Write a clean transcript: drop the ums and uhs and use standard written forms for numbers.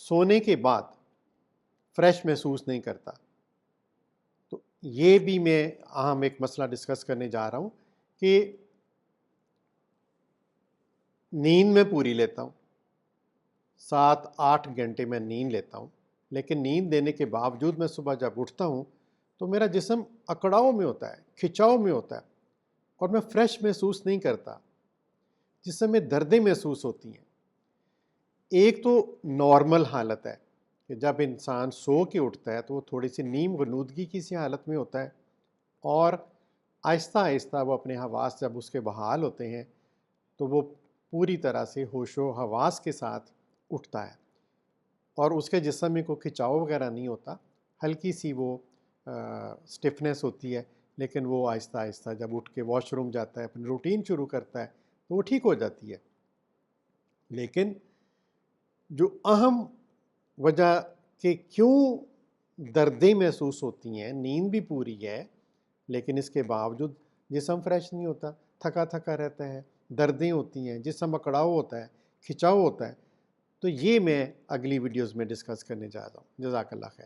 सोने के बाद फ्रेश महसूस नहीं करता। तो ये भी मैं अहम एक मसला डिस्कस करने जा रहा हूँ कि नींद में पूरी लेता हूँ, 7-8 घंटे में नींद लेता हूँ, लेकिन नींद लेने के बावजूद मैं सुबह जब उठता हूँ तो मेरा जिस्म अकड़ाव में होता है, खिंचाव में होता है और मैं फ्रेश महसूस नहीं करता, जिससे में दर्दें महसूस होती हैं। एक तो नॉर्मल हालत है कि जब इंसान सो के उठता है तो वो थोड़ी सी नीम गनूदगी की सी हालत में होता है और आहिस्ता आहिस्ता वो अपने हवास जब उसके बहाल होते हैं तो वो पूरी तरह से होशो हवास के साथ उठता है और उसके जिस्म में कोई खिंचाव वगैरह नहीं होता, हल्की सी वो स्टिफनेस होती है, लेकिन वो आहिस्ता आहिस्ता जब उठ के वॉशरूम जाता है, अपनी रूटीन शुरू करता है तो वो ठीक हो जाती है। लेकिन जो अहम वजह कि क्यों दर्दें महसूस होती हैं, नींद भी पूरी है लेकिन इसके बावजूद जिस्म फ्रेश नहीं होता, थका थका रहता है, दर्दें होती हैं, जिस्म अकड़ाव होता है, खिंचाव होता है, तो ये मैं अगली वीडियोस में डिस्कस करने जा रहा हूँ। जज़ाकल्लाह खैर।